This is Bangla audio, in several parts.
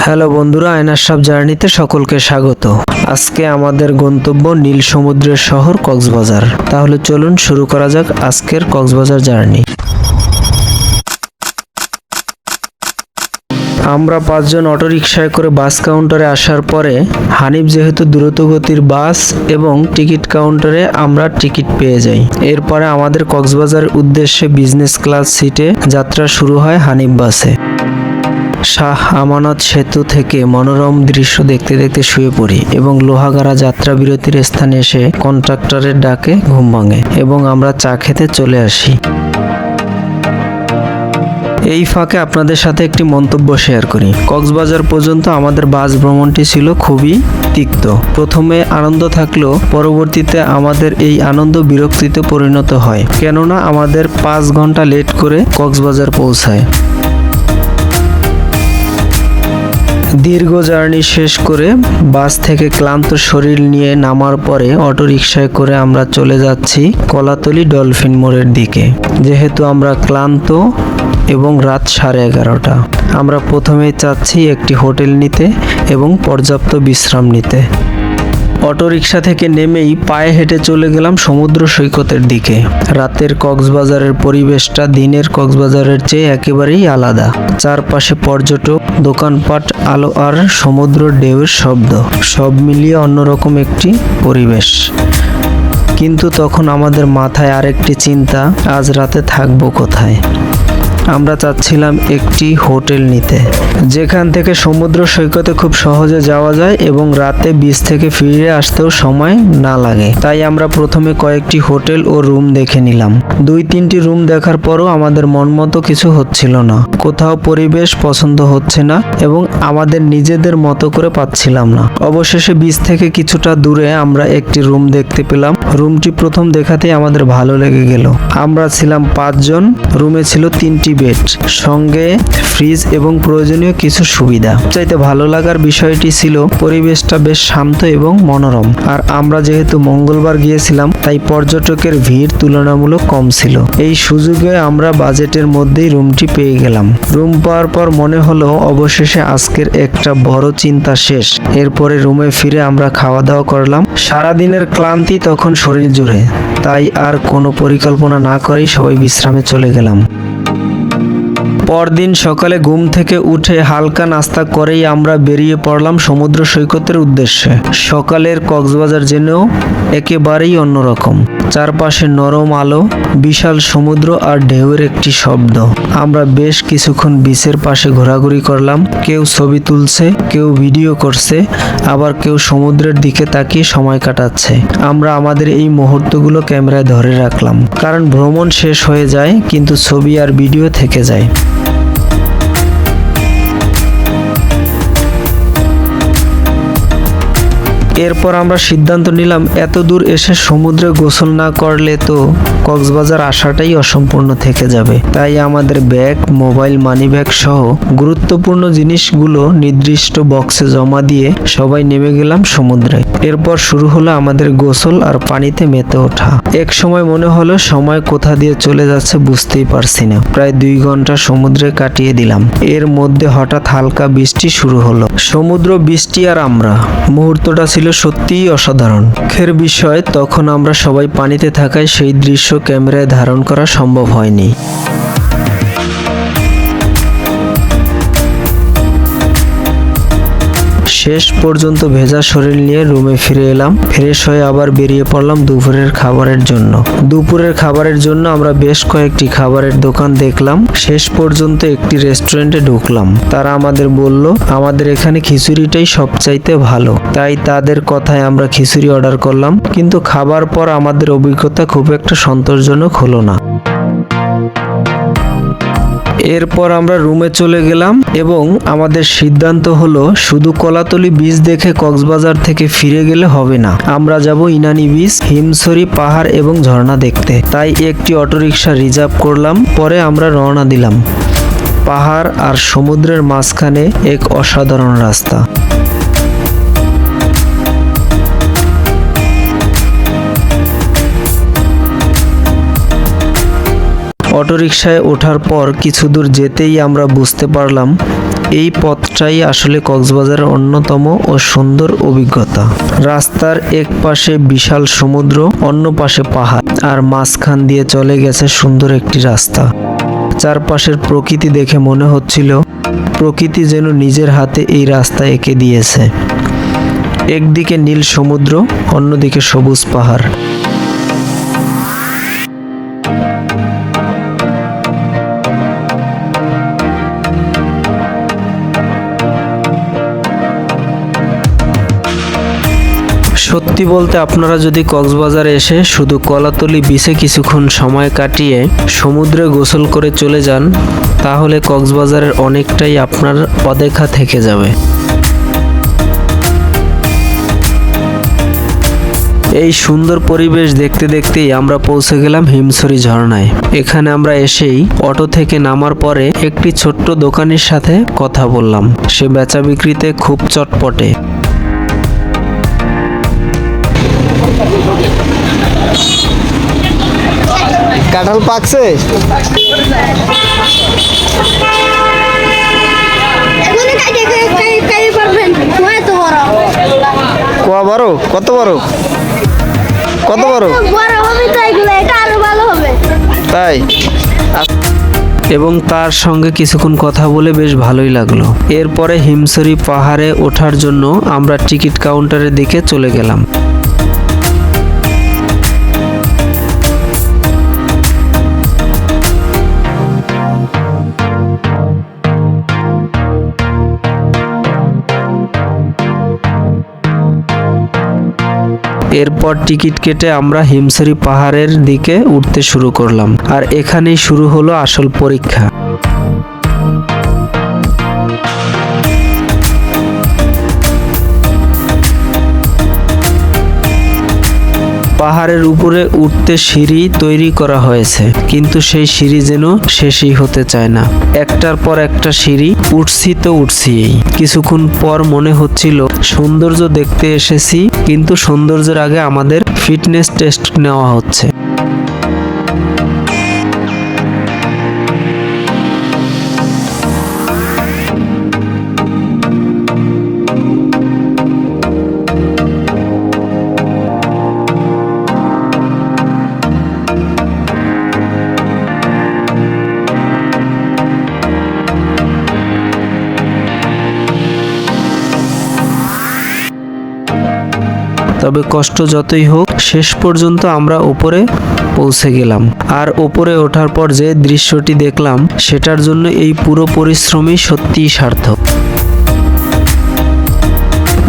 হ্যালো বন্ধুরা, আয়নার সব জার্নিতে সকলকে স্বাগত। আজকে আমাদের গন্তব্য নীল সমুদ্রের শহর কক্সবাজার। তাহলে চলুন শুরু করা যাক আজকের কক্সবাজার জার্নি। আমরা 5 জন অটোরিকশায় করে বাস কাউন্টারে আসার পরে হানিফ যেহেতু দ্রুতগতির বাস এবং টিকিট কাউন্টারে আমরা টিকিট পেয়ে যাই। এরপরে আমাদের কক্সবাজারের উদ্দেশ্যে বিজনেস ক্লাস সিটে যাত্রা শুরু হয় হানিফ বাসে। শাহ আমানত সেতু থেকে মনোরম দৃশ্য দেখতে দেখতে শুয়ে পড়ি এবং লোহাগাড়া যাত্রা বিরতির স্থানে এসে কন্ট্রাক্টরের ডাকে ঘুম ভাঙে এবং আমরা চা খেতে চলে আসি। এই ফাঁকে আপনাদের সাথে একটি মন্তব্য শেয়ার করি। কক্সবাজার পর্যন্ত আমাদের বাস ভ্রমণটি ছিল খুবই তিক্ত। প্রথমে আনন্দ থাকলেও পরবর্তীতে আমাদের এই আনন্দ বিরক্তিতে পরিণত হয়, কেননা আমাদের 5 ঘন্টা লেট করে কক্সবাজার পৌঁছায়। দীর্ঘ জার্নি শেষ করে বাস থেকে ক্লান্ত শরীর নিয়ে নামার পরে অটোরিকশায় করে আমরা চলে যাচ্ছি কলাতলি ডলফিন মোড়ের দিকে। যেহেতু আমরা ক্লান্ত এবং রাত 11:30, আমরা প্রথমেই চাচ্ছি একটি হোটেল নিতে এবং পর্যাপ্ত বিশ্রাম নিতে। অটোরিকশা থেকে নেমেই পায়ে হেঁটে চলে গেলাম সমুদ্র সৈকতের দিকে। রাতের কক্সবাজারের পরিবেশটা দিনের কক্সবাজারের চেয়ে একেবারেই আলাদা। চারপাশে পর্যটক, দোকানপাট, আলো আর সমুদ্র ঢেউয়ের শব্দ, সব মিলিয়ে অন্যরকম একটি পরিবেশ। কিন্তু তখন আমাদের মাথায় আরেকটি চিন্তা, আজ রাতে থাকবো কোথায়। আমরা চাচ্ছিলাম একটি হোটেল নিতে, যেখান থেকে সমুদ্র সৈকতে খুব সহজে যাওয়া যায় এবং রাতে বিচ থেকে ফিরে আসতেও সময় না লাগে। তাই আমরা প্রথমে কয়েকটি হোটেল ও রুম দেখে নিলাম। 2-3টি রুম দেখার পরও আমাদের মন মতো কিছু হচ্ছিল না। কোথাও পরিবেশ পছন্দ হচ্ছে না এবং আমাদের নিজেদের মতো করে পাচ্ছিলাম না। অবশেষে বিচ থেকে কিছুটা দূরে আমরা একটি রুম দেখতে পেলাম। রুমটি প্রথম দেখাতেই আমাদের ভালো লেগে গেল। আমরা ছিলাম 5 জন। রুমে ছিল 3টি বেড, সঙ্গে ফ্রিজ এবং প্রয়োজনীয় কিছু সুবিধা। চাইতে ভালো লাগার বিষয়টি ছিল পরিবেশটা বেশ শান্ত এবং মনোরম। আর আমরা যেহেতু মঙ্গলবার গিয়েছিলাম, তাই পর্যটকের ভিড় তুলনামূলক কম ছিল। এই সুযোগে আমরা বাজেটের মধ্যেই রুমটি পেয়ে গেলাম। রুম পাওয়ার পর মনে হলো অবশেষে আজকের একটা বড় চিন্তা শেষ। এরপরে রুমে ফিরে আমরা খাওয়া দাওয়া করলাম। সারাদিনের ক্লান্তি তখন শরীর জুড়ে, তাই আর কোনো পরিকল্পনা না করেই সবাই বিশ্রামে চলে গেলাম। পরদিন সকালে ঘুম থেকে উঠে হালকা নাস্তা করেই আমরা বেরিয়ে পড়লাম সমুদ্র সৈকতের উদ্দেশ্যে। সকালের কক্সবাজার যেন একেবারেই অন্যরকম। চারপাশে নরম আলো, বিশাল সমুদ্র আর ঢেউয়ের একটি শব্দ। আমরা বেশ কিছুক্ষণ বিচের পাশে ঘোরাঘুরি করলাম। কেউ ছবি তুলছে, কেউ ভিডিও করছে, আবার কেউ সমুদ্রের দিকে তাকিয়ে সময় কাটাচ্ছে। আমরা আমাদের এই মুহূর্তগুলো ক্যামেরায় ধরে রাখলাম, কারণ ভ্রমণ শেষ হয়ে যায় কিন্তু ছবি আর ভিডিও থেকে যায়। এরপর আমরা সিদ্ধান্ত নিলাম এত দূর এসে সমুদ্রে গোসল না করলে তো কক্সবাজার আসাটাই অসম্পূর্ণ থেকে যাবে। তাই আমাদের ব্যাগ, মোবাইল, মানিব্যাগ সহ গুরুত্বপূর্ণ জিনিসগুলো নির্দিষ্ট বক্সে জমা দিয়ে সবাই নেমে গেলাম সমুদ্রে। এরপর শুরু হলো আমাদের গোসল আর পানিতে মেতে ওঠা। এক সময় মনে হলো সময় কোথা দিয়ে চলে যাচ্ছে বুঝতেই পারছি না। প্রায় 2 ঘন্টা সমুদ্রে কাটিয়ে দিলাম। এর মধ্যে হঠাৎ হালকা বৃষ্টি শুরু হলো। সমুদ্র, বৃষ্টি আর আমরা, মুহূর্তটা ছিল সত্যিই অসাধারণ। দুঃখের বিষয়, তখন আমরা সবাই পানিতে থাকায় সেই দৃশ্য ক্যামেরায় ধারণ করা সম্ভব হয়নি। শেষ পর্যন্ত ভেজা শরীর নিয়ে রুমে ফিরে এলাম। ফ্রেশ হয়ে আবার বেরিয়ে পড়লাম দুপুরের খাবারের জন্য। দুপুরের খাবারের জন্য আমরা বেশ কয়েকটি খাবারের দোকান দেখলাম। শেষ পর্যন্ত একটি রেস্টুরেন্টে ঢুকলাম। তারা আমাদের বলল আমাদের এখানে খিচুড়িটাই সবচাইতে ভালো। তাই তাদের কথায় আমরা খিচুড়ি অর্ডার করলাম, কিন্তু খাবার পর আমাদের অভিজ্ঞতা খুব একটা সন্তোষজনক হলো না। এরপর আমরা রুমে চলে গেলাম এবং আমাদের সিদ্ধান্ত হলো শুধু কলাতলি বিচ দেখে কক্সবাজার থেকে ফিরে গেলে হবে না। আমরা যাব ইনানি বিচ, হিমছড়ি পাহাড় এবং ঝর্ণা দেখতে। তাই একটি অটোরিকশা রিজার্ভ করলাম। পরে আমরা রওনা দিলাম। পাহাড় আর সমুদ্রের মাঝখানে এক অসাধারণ রাস্তা। অটোরিকশায় ওঠার পর কিছু দূর যেতেই আমরা বুঝতে পারলাম এই পথটাই আসলে কক্সবাজারের অন্যতম ও সুন্দর অভিজ্ঞতা। রাস্তার এক পাশে বিশাল সমুদ্র, অন্য পাশে পাহাড়, আর মাঝখান দিয়ে চলে গেছে সুন্দর একটি রাস্তা। চারপাশের প্রকৃতি দেখে মনে হচ্ছিল প্রকৃতি যেন নিজের হাতে এই রাস্তা এঁকে দিয়েছে। একদিকে নীল সমুদ্র, অন্যদিকে সবুজ পাহাড়। সত্যি বলতে আপনারা যদি কক্সবাজারে এসে শুধু কলাতলি বিচে কিছুক্ষণ সময় কাটিয়ে সমুদ্রে গোসল করে চলে যান, তাহলে কক্সবাজারের অনেকটাই আপনার অদেখা থেকে যাবে। এই সুন্দর পরিবেশ দেখতে দেখতেই আমরা পৌঁছে গেলাম হিমছড়ি ঝর্ণায়। এখানে আমরা এসেই অটো থেকে নামার পরে একটি ছোট্ট দোকানির সাথে কথা বললাম। সে বেচা বিক্রিতে খুব চটপটে। কাঁঠাল পাকছে? কোয়া বড়? কত বড়? কত বড়? তাই? এবং তার সঙ্গে কিছুক্ষণ কথা বলে বেশ ভালোই লাগলো। এরপরে হিমছড়ি পাহাড়ে ওঠার জন্য আমরা টিকিট কাউন্টারের দিকে চলে গেলাম। এরপর টিকিট কেটে আমরা হিমছড়ি পাহাড়ের দিকে উঠতে শুরু করলাম। আর এখানেই শুরু হলো আসল পরীক্ষা। পাহাড়ের উপরে উঠতে সিঁড়ি তৈরি করা হয়েছে, কিন্তু সেই সিঁড়ি যেন শেষই হতে চায় না। একটার পর একটা সিঁড়ি উঠছি তো উঠছি। কিছুক্ষণ পর মনে হচ্ছিল সৌন্দর্য দেখতে এসেছি, কিন্তু সৌন্দর্যের আগে আমাদের ফিটনেস টেস্ট নেওয়া হচ্ছে। তবে কষ্ট যতই হোক, শেষ পর্যন্ত আমরা উপরে পৌঁছে গেলাম। আর উপরে ওঠার পর যে দৃশ্যটি দেখলাম, সেটার জন্য এই পুরো পরিশ্রমই সত্যিই সার্থক।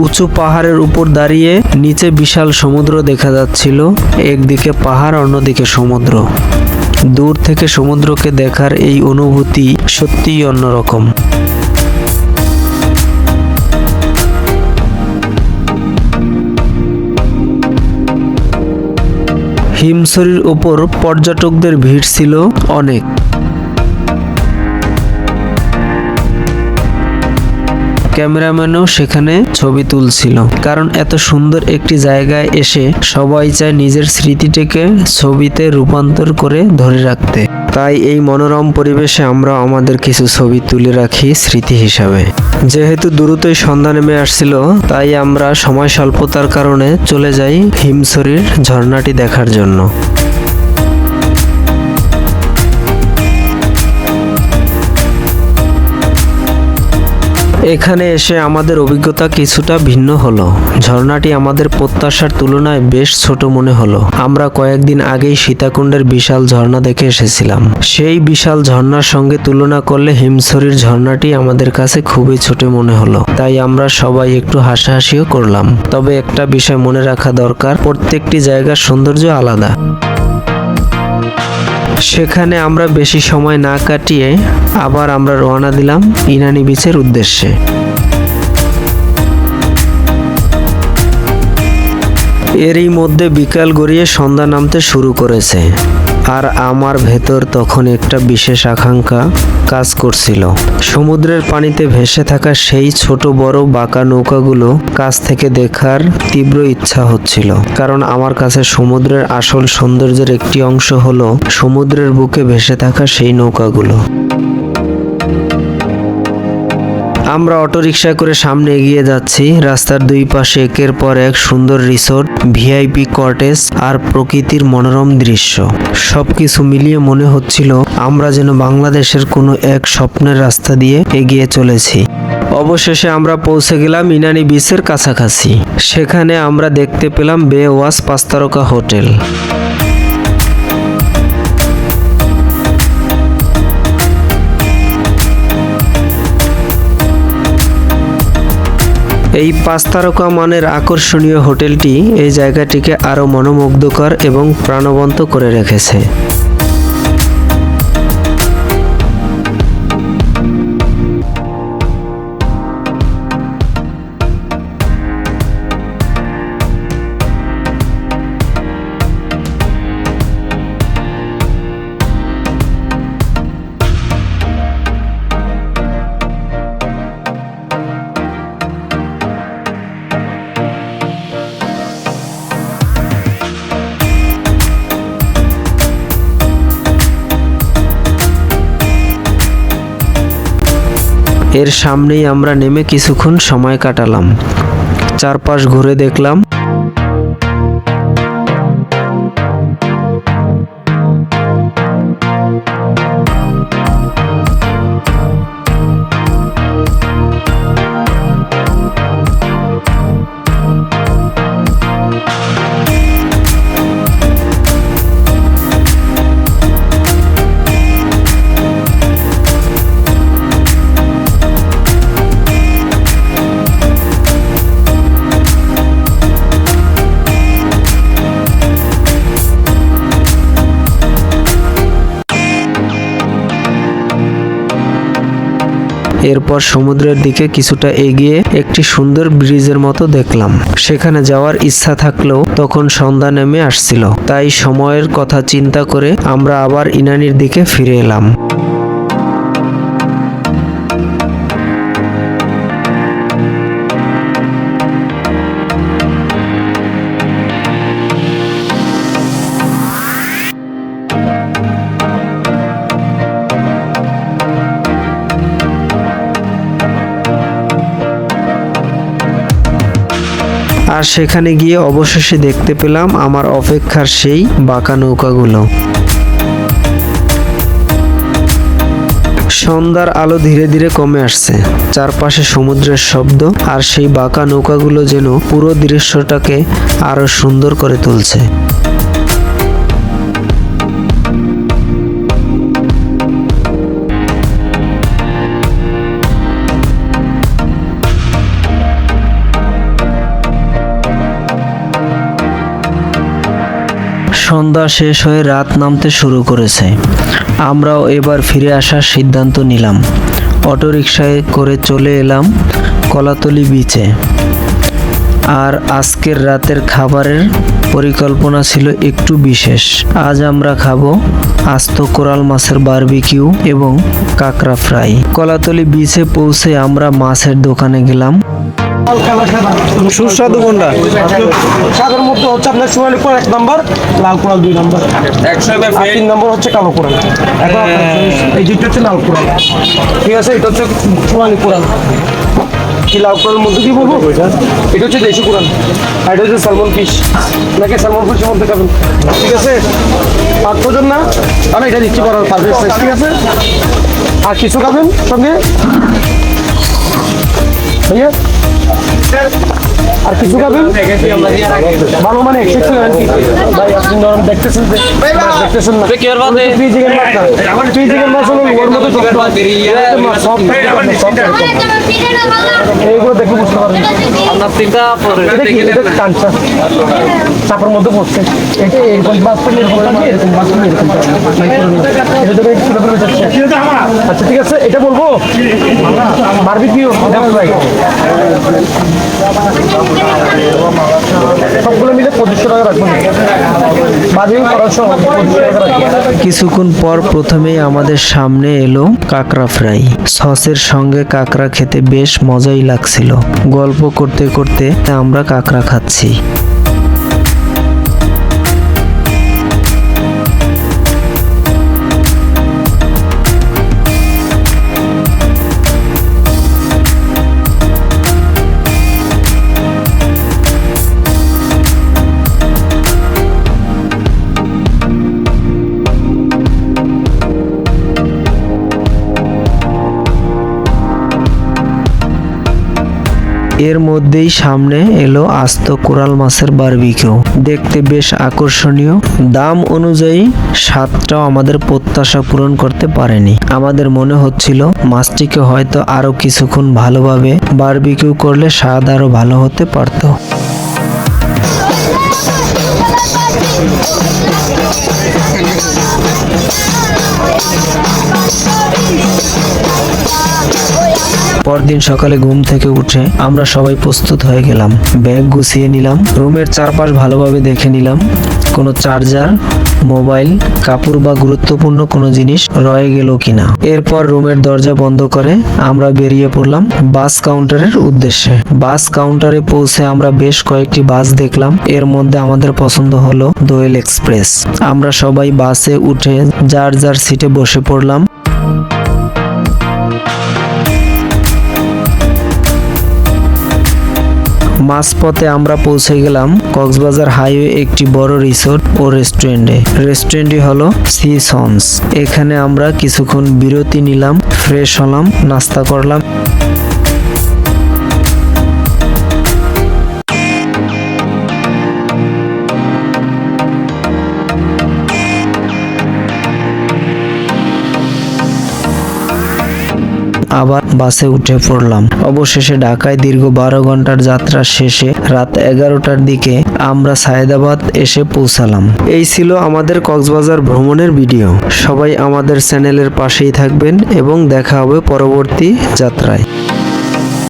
উঁচু পাহাড়ের উপর দাঁড়িয়ে নিচে বিশাল সমুদ্র দেখা যাচ্ছিল। একদিকে পাহাড়, অন্যদিকে সমুদ্র। দূর থেকে সমুদ্রকে দেখার এই অনুভূতি সত্যিই অন্যরকম। হিমছড়ির ওপর পর্যটকদের ভিড় ছিল অনেক। ক্যামেরাম্যানও সেখানে ছবি তুলছিল, কারণ এত সুন্দর একটি জায়গায় এসে সবাই চায় নিজের স্মৃতিটিকে ছবিতে রূপান্তর করে ধরে রাখতে। তাই এই মনোরম পরিবেশে আমরা আমাদের কিছু ছবি তুলে রাখি স্মৃতি হিসাবে। যেহেতু দ্রুতই সন্ধ্যা নেমে আসছিল, তাই আমরা সময় স্বল্পতার কারণে চলে যাই হিমছড়ির ঝর্ণাটি দেখার জন্য। এখানে এসে আমাদের অভিজ্ঞতা কিছুটা ভিন্ন হলো। ঝর্ণাটি আমাদের প্রত্যাশার তুলনায় বেশ ছোট মনে হলো। আমরা কয়েকদিন আগেই সীতাকুণ্ডের বিশাল ঝর্ণা দেখে এসেছিলাম। সেই বিশাল ঝর্ণার সঙ্গে তুলনা করলে হিমছড়ির ঝর্ণাটি আমাদের কাছে খুবই ছোট মনে হলো। তাই আমরা সবাই একটু হাসাহাসিও করলাম। তবে একটা বিষয় মনে রাখা দরকার, প্রত্যেকটি জায়গার সৌন্দর্য আলাদা। সেখানে আমরা বেশি সময় না কাটিয়ে আবার আমরা রওনা দিলাম ইনানি বিচের উদ্দেশ্যে। এরই মধ্যে বিকাল গড়িয়ে সন্ধ্যা নামতে শুরু করেছে, আর আমার ভেতর তখন একটা বিশেষ আকাঙ্ক্ষা কাজ করছিল। সমুদ্রের পানিতে ভেসে থাকা সেই ছোট বড় বাঁকা নৌকাগুলো কাছ থেকে দেখার তীব্র ইচ্ছা হচ্ছিল, কারণ আমার কাছে সমুদ্রের আসল সৌন্দর্যের একটি অংশ হলো সমুদ্রের বুকে ভেসে থাকা সেই নৌকাগুলো। আমরা অটোরিকশা করে সামনে এগিয়ে যাচ্ছি। রাস্তার দুই পাশে একের পর এক সুন্দর রিসোর্ট, ভিআইপি কটেজ আর প্রকৃতির মনোরম দৃশ্য। সবকিছু মিলিয়ে মনে হচ্ছিল আমরা যেন বাংলাদেশের কোনো এক স্বপ্নের রাস্তা দিয়ে এগিয়ে চলেছি। অবশেষে আমরা পৌঁছে গেলাম ইনানি বিচের কাছাকাছি। সেখানে আমরা দেখতে পেলাম বে ওয়াচ 5 তারকা হোটেল। এই 5 তারকা মানের আকর্ষণীয় হোটেলটি এই জায়গাটিকে আরো মনোমুগ্ধকর এবং প্রাণবন্ত করে রেখেছে। এর সামনেই আমরা নেমে কিছুক্ষণ সময় কাটালাম, চারপাশ ঘুরে দেখলাম। এরপর সমুদ্রের দিকে কিছুটা এগিয়ে একটি সুন্দর ব্রিজের মতো দেখলাম। সেখানে যাওয়ার ইচ্ছা থাকলেও তখন সন্ধ্যা নেমে আসছিল, তাই সময়ের কথা চিন্তা করে আমরা আবার ইনানির দিকে ফিরে এলাম। আর সেখানে গিয়ে অবশেষে দেখতে পেলাম আমার অপেক্ষার সেই বাঁকা নৌকাগুলো। সন্ধ্যার আলো ধীরে ধীরে কমে আসছে, চারপাশে সমুদ্রের শব্দ আর সেই বাঁকা নৌকাগুলো যেন পুরো দৃশ্যটাকে আরো সুন্দর করে তুলছে। সন্ধ্যা শেষ হয়ে রাত নামতে শুরু করেছে। আমরাও এবার ফিরে আসার সিদ্ধান্ত নিলাম। অটোরিকশায় করে চলে এলাম কলাতলি বিচে। আর আজকের রাতের খাবারের পরিকল্পনা ছিল একটু বিশেষ। আজ আমরা খাবো আস্ত কোরাল মাছের বারবিকিউ এবং কাঁকড়া ফ্রাই। কলাতলি বিচে পৌঁছে আমরা মাছের দোকানে গেলাম। সুস্বাদু কোনটা? সাগর মধ্যে হচ্ছে আপনার সোনালী কোরাল 1 নম্বর, লাল কোরাল 2 নম্বর, 3 নম্বর হচ্ছে কালো কোরাল। এখন এই দুটো হচ্ছে লাল কোরাল, ঠিক আছে? এটা হচ্ছে সোনালী কোরাল। কি লাল কোরালের মধ্যে কি বলবো? এটা হচ্ছে দেশি কোরাল, আর এটা হচ্ছে সালমন ফিশ। নাকি সালমন ফিশের মধ্যে খাবেন, ঠিক আছে? 5 জন না, আমি এটা দিচ্ছি বড় পারফেক্ট সাইজ, ঠিক আছে? আর কিছু খাবেন সঙ্গে ভাইয়া? আর কিছু খাবেন ভালো মানে ভাই আপনি নরম দেখতেছেন না মাছ হলো ওর মধ্যে এইগুলো দেখে বুঝতে পারবেন চাপের মধ্যে পড়ছে। এটা এরকম মাছ পেলে এরকম থাকবে, এরকম মাছ পেলে এরকম আচ্ছা ঠিক আছে। এটা বলবো বারবিকিউ সবগুলো মিলে 2500 টাকা রাখবেন। কিছুক্ষণ পর প্রথমেই আমাদের সামনে এলো কাঁকড়া ফ্রাই। সসের সঙ্গে কাঁকড়া খেতে বেশ মজাই লাগছিল। গল্প করতে করতে আমরা কাঁকড়া খাচ্ছি। এর মধ্যেই সামনে এলো আস্ত কোরাল মাছের বারবিকিউ। দেখতে বেশ আকর্ষণীয়, দাম অনুযায়ী স্বাদটাও আমাদের প্রত্যাশা পূরণ করতে পারেনি। আমাদের মনে হচ্ছিল মাছটিকে হয়তো আরো কিছুক্ষণ ভালোভাবে বারবিকিউ করলে স্বাদ আরো ভালো হতে পারত। পরদিন সকালে ঘুম থেকে উঠে আমরা সবাই প্রস্তুত হয়ে গেলাম। ব্যাগ গুছিয়ে নিলাম, রুমের চারপাশ ভালোভাবে দেখে নিলাম, কোনো চার্জার, মোবাইল, কাপড় বা গুরুত্বপূর্ণ কোনো জিনিস রয়ে গেল কিনা। এরপর রুমের দরজা বন্ধ করে আমরা বেরিয়ে পড়লাম বাস কাউন্টারের উদ্দেশ্যে। বাস কাউন্টারে পৌঁছে আমরা বেশ কয়েকটি বাস দেখলাম, এর মধ্যে আমাদের পছন্দ হলো দোয়েল এক্সপ্রেস। আমরা সবাই বাসে উঠে যার যার সিটে বসে পড়লাম। মাঝপথে আমরা পৌঁছে গেলাম কক্সবাজার হাইওয়ে একটি বড় রিসোর্ট ও রেস্টুরেন্টে। রেস্টুরেন্টটি হলো সি সন্স। এখানে আমরা কিছুক্ষণ বিরতি নিলাম, ফ্রেশ হলাম, নাস্তা করলাম। আবার বাসে উঠে পড়লাম। অবশেষে ঢাকায় দীর্ঘ 12 ঘন্টার যাত্রা শেষে রাত 11টার দিকে আমরা সায়েদাবাদ এসে পৌঁছালাম। এই ছিল আমাদের কক্সবাজার ভ্রমণের ভিডিও। সবাই আমাদের চ্যানেলের পাশেই থাকবেন এবং দেখা হবে পরবর্তী যাত্রায়।